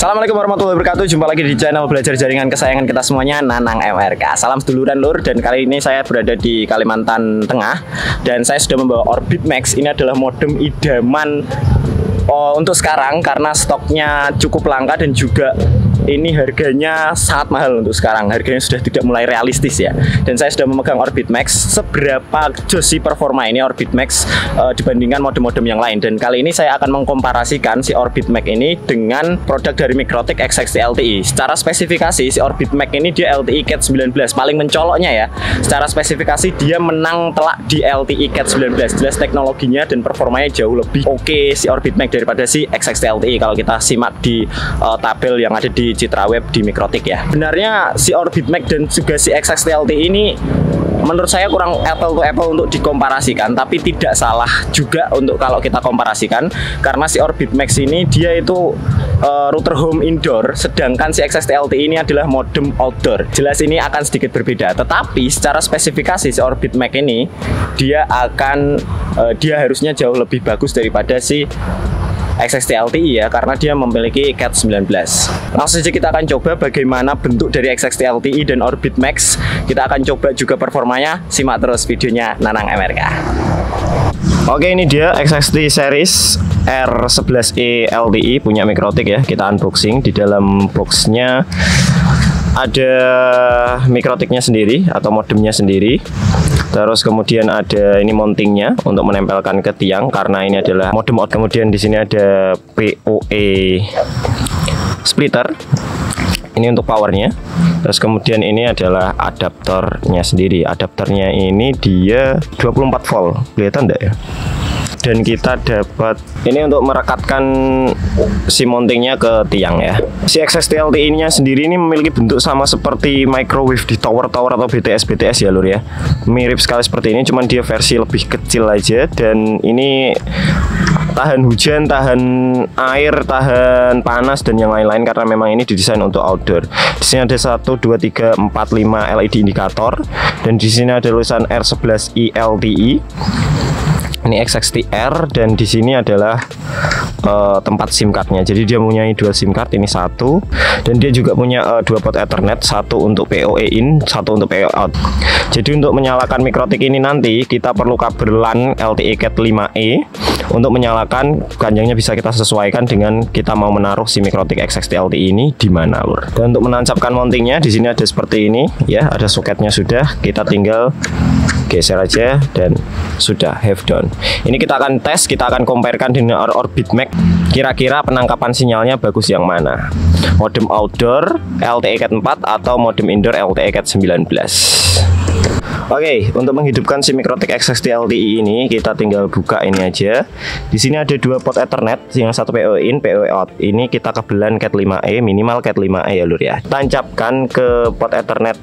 Assalamualaikum warahmatullahi wabarakatuh. Jumpa lagi di channel belajar jaringan kesayangan kita semuanya, Nanang MRK. Salam seduluran lur, dan kali ini saya berada di Kalimantan Tengah dan saya sudah membawa Orbit Max. Ini adalah modem idaman untuk sekarang karena stoknya cukup langka dan juga ini harganya sangat mahal untuk sekarang. Harganya sudah tidak mulai realistis ya. Dan saya sudah memegang Orbit Max. Seberapa jos sih performa ini Orbit Max dibandingkan modem-modem yang lain. Dan kali ini saya akan mengkomparasikan si Orbit Max ini dengan produk dari Mikrotik X60 LTE. Secara spesifikasi si Orbit Max ini dia LTE Cat 19. Paling mencoloknya ya. Secara spesifikasi dia menang telak di LTE Cat 19. Jelas teknologinya dan performanya jauh lebih oke si Orbit Max daripada si X60 LTE kalau kita simak di tabel yang ada di Citra Web di Mikrotik ya. Benarnya si Orbit Max dan juga si X60 LTE ini menurut saya kurang apple to apple untuk dikomparasikan, tapi tidak salah juga untuk kalau kita komparasikan karena si Orbit Max ini dia itu router home indoor, sedangkan si X60 LTE ini adalah modem outdoor. Jelas ini akan sedikit berbeda, tetapi secara spesifikasi si Orbit Max ini dia harusnya jauh lebih bagus daripada si X60 LTE ya, karena dia memiliki Cat 19. Langsung saja kita akan coba bagaimana bentuk dari X60 LTE dan Orbit Max. Kita akan coba juga performanya. Simak terus videonya Nanang MRK. Oke, ini dia X60 series R11E LTE punya Mikrotik ya. Kita unboxing. Di dalam boxnya ada Mikrotiknya sendiri atau modemnya sendiri. Terus kemudian ada ini mountingnya untuk menempelkan ke tiang karena ini adalah modem out. Kemudian di sini ada PoE splitter. Ini untuk powernya. Terus kemudian ini adalah adaptornya sendiri. Adaptornya ini dia 24 volt. Kelihatan enggak ya? Dan kita dapat ini untuk merekatkan si mountingnya ke tiang ya. Si X60 LTE nya sendiri ini memiliki bentuk sama seperti microwave di tower-tower atau BTS ya lur ya. Mirip sekali seperti ini, cuman dia versi lebih kecil aja. Dan ini tahan hujan, tahan air, tahan panas dan yang lain-lain karena memang ini didesain untuk outdoor. Di sini ada 1, 2, 3, 4, 5 LED indikator dan di sini ada tulisan R11E LTE. Ini X60R dan di sini adalah tempat SIM cardnya. Jadi dia mempunyai dua SIM card, ini satu, dan dia juga punya dua port Ethernet, satu untuk PoE in, satu untuk PoE out. Jadi untuk menyalakan Mikrotik ini nanti kita perlu kabel LAN LTE Cat 5E. Untuk menyalakan panjangnya bisa kita sesuaikan dengan kita mau menaruh si Mikrotik X60 LTE ini di mana lur. Dan untuk menancapkan mountingnya di sini ada seperti ini ya, ada soketnya sudah, kita tinggal geser aja dan sudah have done. Ini kita akan tes, kita akan comparekan dengan Orbit Max. Kira-kira penangkapan sinyalnya bagus yang mana? Modem outdoor LTE Cat 4 atau modem indoor LTE Cat 19? Oke, untuk menghidupkan si Mikrotik X60 LTE ini kita tinggal buka ini aja. Di sini ada dua port Ethernet, yang satu PoE in, PoE out. Ini kita kabelan Cat 5E, minimal Cat 5E ya lur ya. Tancapkan ke port Ethernet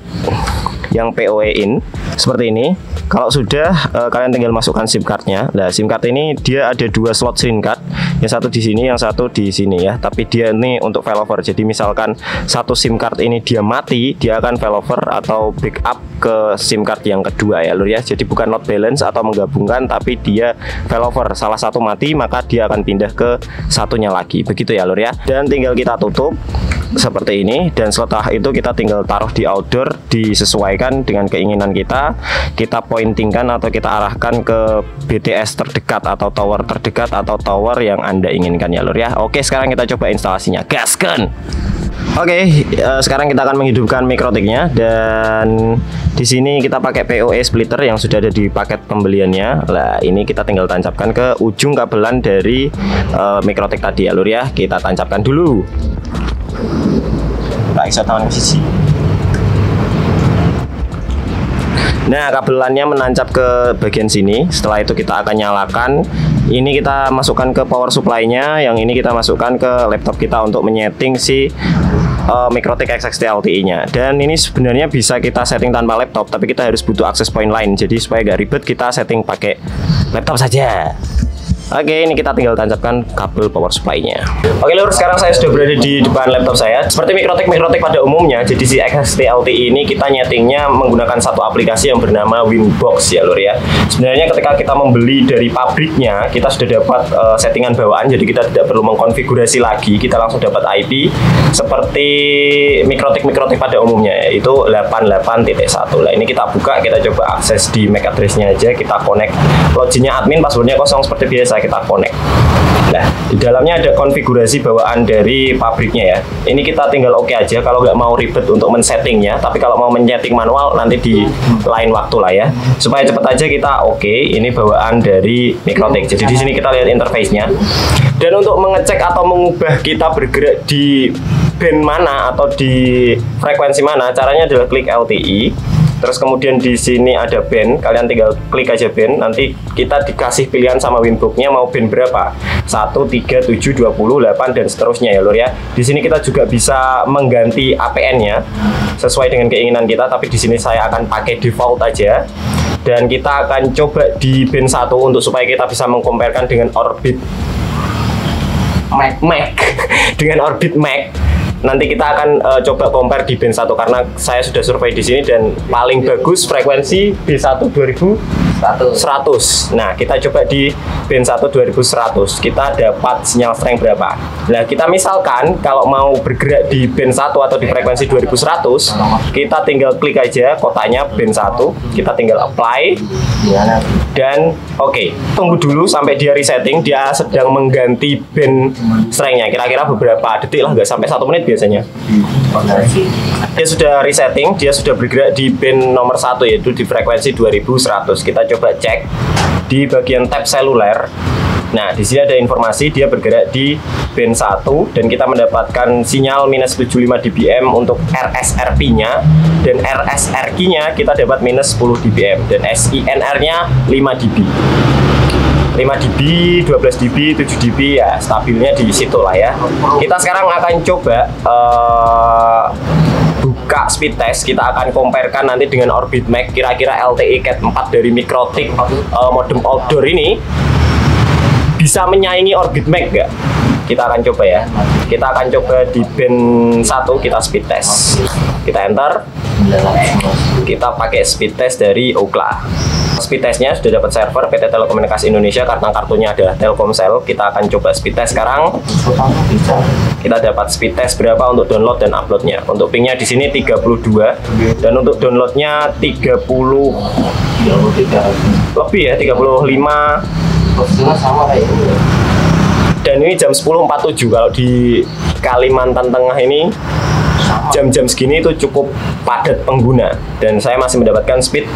yang PoE in seperti ini. Kalau sudah kalian tinggal masukkan SIM cardnya. Nah, SIM card ini dia ada dua slot SIM card, yang satu di sini, yang satu di sini ya. Tapi dia ini untuk failover. Jadi misalkan satu SIM card ini dia mati, dia akan failover atau backup ke SIM card yang kedua ya lur ya. Jadi bukan load balance atau menggabungkan, tapi dia failover. Salah satu mati maka dia akan pindah ke satunya lagi. Begitu ya lur ya. Dan tinggal kita tutup seperti ini, dan setelah itu kita tinggal taruh di outdoor, disesuaikan dengan keinginan kita. Kita pointingkan atau kita arahkan ke BTS terdekat atau tower terdekat atau tower yang Anda inginkan ya lur ya. Oke, sekarang kita coba instalasinya. Gaskan. Oke, sekarang kita akan menghidupkan Mikrotiknya dan di sini kita pakai PoE splitter yang sudah ada di paket pembeliannya. Nah, ini kita tinggal tancapkan ke ujung kabelan dari Mikrotik tadi ya lur ya. Kita tancapkan dulu. Tak bisa tangan ke sisi. Nah, kabelannya menancap ke bagian sini. Setelah itu kita akan nyalakan. Ini kita masukkan ke power supply-nya. Yang ini kita masukkan ke laptop kita untuk menyeting si Mikrotik X60 LTE-nya. Dan ini sebenarnya bisa kita setting tanpa laptop, tapi kita harus butuh access point lain. Jadi supaya gak ribet kita setting pakai laptop saja. Oke, ini kita tinggal tancapkan kabel power supply-nya. Oke lur, sekarang saya sudah berada di depan laptop saya. Seperti Mikrotik pada umumnya, jadi si XST LTE ini kita nyetingnya menggunakan satu aplikasi yang bernama Winbox ya lur ya. Sebenarnya ketika kita membeli dari pabriknya, kita sudah dapat settingan bawaan, jadi kita tidak perlu mengkonfigurasi lagi, kita langsung dapat IP seperti Mikrotik pada umumnya, yaitu 88.1. Nah ini kita buka, kita coba akses di MAC address-nya aja, kita connect loginnya admin, passwordnya kosong seperti biasa, kita connect. Nah, di dalamnya ada konfigurasi bawaan dari pabriknya ya. Ini kita tinggal oke aja kalau nggak mau ribet untuk men-settingnya, tapi kalau mau men-setting manual nanti di lain waktu lah ya. Supaya cepet aja kita oke, ini bawaan dari Mikrotik. Jadi di sini kita lihat interface-nya. Dan untuk mengecek atau mengubah kita bergerak di band mana atau di frekuensi mana, caranya adalah klik LTE. Terus kemudian di sini ada band, kalian tinggal klik aja band, nanti kita dikasih pilihan sama Winbox-nya mau band berapa, 1, 3, 7, 20, 8 dan seterusnya ya lur ya. Di sini kita juga bisa mengganti APN-nya sesuai dengan keinginan kita, tapi di sini saya akan pakai default aja. Dan kita akan coba di band 1 untuk supaya kita bisa mengkomparkan dengan orbit Mac dengan orbit Mac. Nanti kita akan coba compare di band 1 karena saya sudah survei di sini dan paling bagus frekuensi B1 2100. Nah, kita coba di band 1 2100. Kita dapat sinyal strength berapa? Nah, kita misalkan kalau mau bergerak di band 1 atau di frekuensi 2100, kita tinggal klik aja kotaknya band 1, kita tinggal apply. Dan oke, tunggu dulu sampai dia resetting, dia sedang mengganti band strength-nya. Kira-kira beberapa detik lah, nggak sampai 1 menit biasanya. Dia sudah resetting, dia sudah bergerak di band nomor 1 yaitu di frekuensi 2100. Kita coba cek di bagian tab seluler. Nah, di sini ada informasi dia bergerak di band 1 dan kita mendapatkan sinyal minus 75 dBm untuk RSRP-nya, dan RSRQ-nya kita dapat minus 10 dBm dan SINR-nya 5 dB. 5 dB, 12 dB, 7 dB ya, stabilnya di situ lah ya. Kita sekarang akan coba buka speed test, kita akan comparekan nanti dengan Orbit Mac. Kira-kira LTE Cat 4 dari Mikrotik modem outdoor ini bisa menyaingi Orbit Mac nggak? Kita akan coba ya. Kita akan coba di band 1, kita speed test. Kita enter. Kita pakai speed test dari Ookla. Speed testnya sudah dapat server PT Telekomunikasi Indonesia, karena kartunya adalah Telkomsel. Kita akan coba speed test sekarang. Kita dapat speed test berapa untuk download dan uploadnya. Untuk pingnya di sini 32 dan untuk downloadnya 30 lebih ya, 35. Dan ini jam 10.47. Kalau di Kalimantan Tengah ini jam-jam segini itu cukup padat pengguna, dan saya masih mendapatkan speed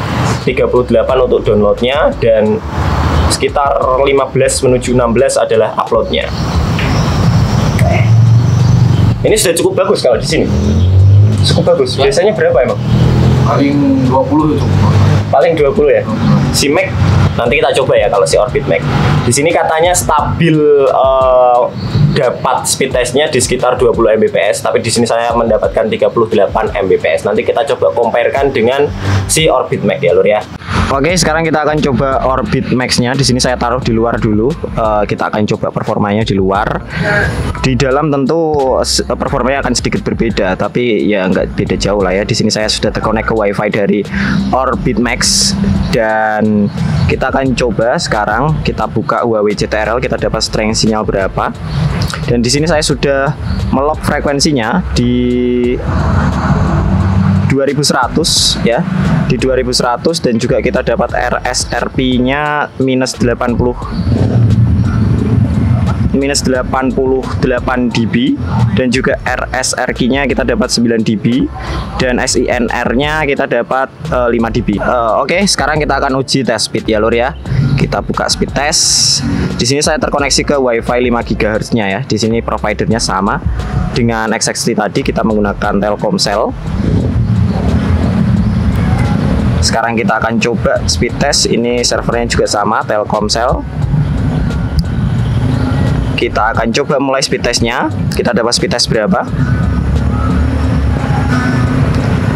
38 untuk downloadnya dan sekitar 15 menuju 16 adalah uploadnya. Ini sudah cukup bagus kalau di sini. Cukup bagus. Biasanya berapa emang? Paling 20 itu. Paling 20 ya. Si Mac nanti kita coba ya kalau si Orbit Mac. Di sini katanya stabil dapat speed testnya di sekitar 20 Mbps, tapi di sini saya mendapatkan 38 Mbps. Nanti kita coba comparekan dengan si Orbit Mac ya lur ya. Oke, sekarang kita akan coba Orbit Max-nya. Di sini saya taruh di luar dulu. Kita akan coba performanya di luar. Di dalam tentu performanya akan sedikit berbeda, tapi ya nggak beda jauh lah ya. Di sini saya sudah terkonek ke WiFi dari Orbit Max dan kita akan coba sekarang. Kita buka Huawei JTRL, kita dapat strength sinyal berapa. Dan di sini saya sudah melock frekuensinya di 2100 ya, di 2100, dan juga kita dapat RSRP-nya minus 88 dB, dan juga RSRQ-nya kita dapat 9 dB, dan SINR-nya kita dapat 5 dB. Oke, sekarang kita akan uji tes speed ya lur ya. Kita buka speed test. Di sini saya terkoneksi ke WiFi 5 GHz-nya ya. Di sini providernya sama dengan XXT tadi, kita menggunakan Telkomsel. Sekarang kita akan coba speed test. Ini servernya juga sama, Telkomsel. Kita akan coba mulai speed testnya. Kita dapat speed test berapa?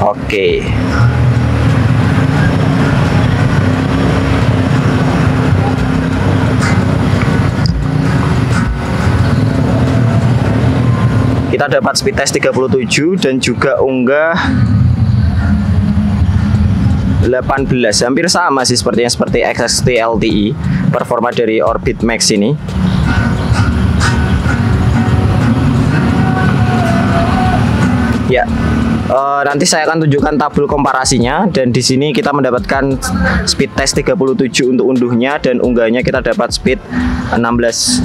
Oke. kita dapat speed test 37 dan juga unggah 18. Hampir sama sih sepertinya seperti XXT LTE performa dari Orbit Max ini. Ya, nanti saya akan tunjukkan tabel komparasinya, dan di sini kita mendapatkan speed test 37 untuk unduhnya, dan unggahnya kita dapat speed 16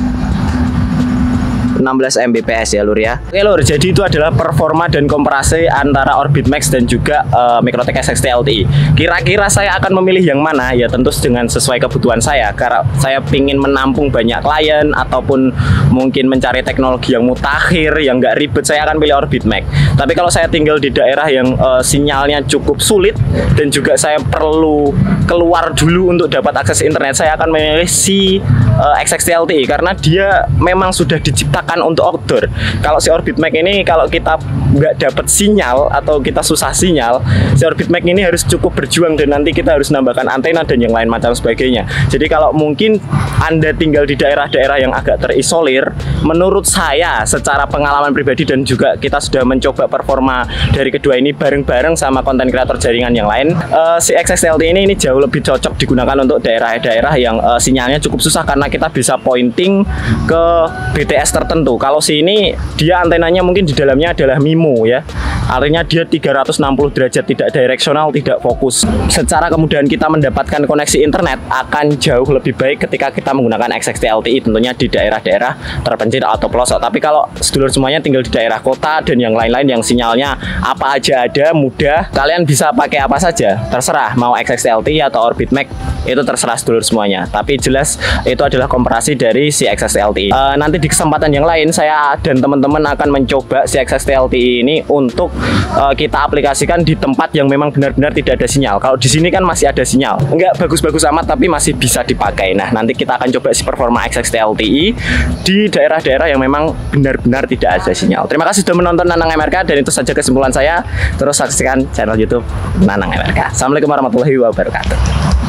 Mbps ya lur ya. Oke lur, jadi itu adalah performa dan komparasi antara Orbit Max dan juga MikroTik XXT LTE. Kira-kira saya akan memilih yang mana? Ya tentu dengan sesuai kebutuhan saya. Karena saya ingin menampung banyak klien ataupun mungkin mencari teknologi yang mutakhir, yang nggak ribet, saya akan pilih Orbit Max. Tapi kalau saya tinggal di daerah yang sinyalnya cukup sulit dan juga saya perlu keluar dulu untuk dapat akses internet, saya akan memilih si XXT LTE karena dia memang sudah diciptakan untuk outdoor. Kalau si Orbit Max ini kalau kita nggak dapat sinyal atau kita susah sinyal, si Orbit Max ini harus cukup berjuang dan nanti kita harus nambahkan antena dan yang lain macam sebagainya. Jadi kalau mungkin Anda tinggal di daerah-daerah yang agak terisolir, menurut saya secara pengalaman pribadi dan juga kita sudah mencoba performa dari kedua ini bareng-bareng sama konten kreator jaringan yang lain, si XXT LTE ini jauh lebih cocok digunakan untuk daerah-daerah yang sinyalnya cukup susah karena kita bisa pointing ke BTS tertentu. Kalau sini dia antenanya mungkin di dalamnya adalah MIMO ya. Artinya dia 360 derajat, tidak direksional, tidak fokus. Secara kemudahan kita mendapatkan koneksi internet akan jauh lebih baik ketika kita menggunakan XXT LTE tentunya di daerah-daerah terpencil atau pelosok. Tapi kalau sedulur semuanya tinggal di daerah kota dan yang lain-lain yang sinyalnya apa aja ada, mudah, kalian bisa pakai apa saja. Terserah mau XXT LTE atau Orbit Max, itu terserah sedulur semuanya. Tapi jelas itu adalah komparasi dari si XXT LTE. Nanti di kesempatan yang lain saya dan teman-teman akan mencoba si XXT LTE ini untuk kita aplikasikan di tempat yang memang benar-benar tidak ada sinyal. Kalau di sini kan masih ada sinyal, nggak bagus-bagus amat tapi masih bisa dipakai. Nah nanti kita akan coba si performa XXT LTE di daerah-daerah yang memang benar-benar tidak ada sinyal. Terima kasih sudah menonton Nanang MRK, dan itu saja kesimpulan saya. Terus saksikan channel YouTube Nanang MRK. Assalamualaikum warahmatullahi wabarakatuh.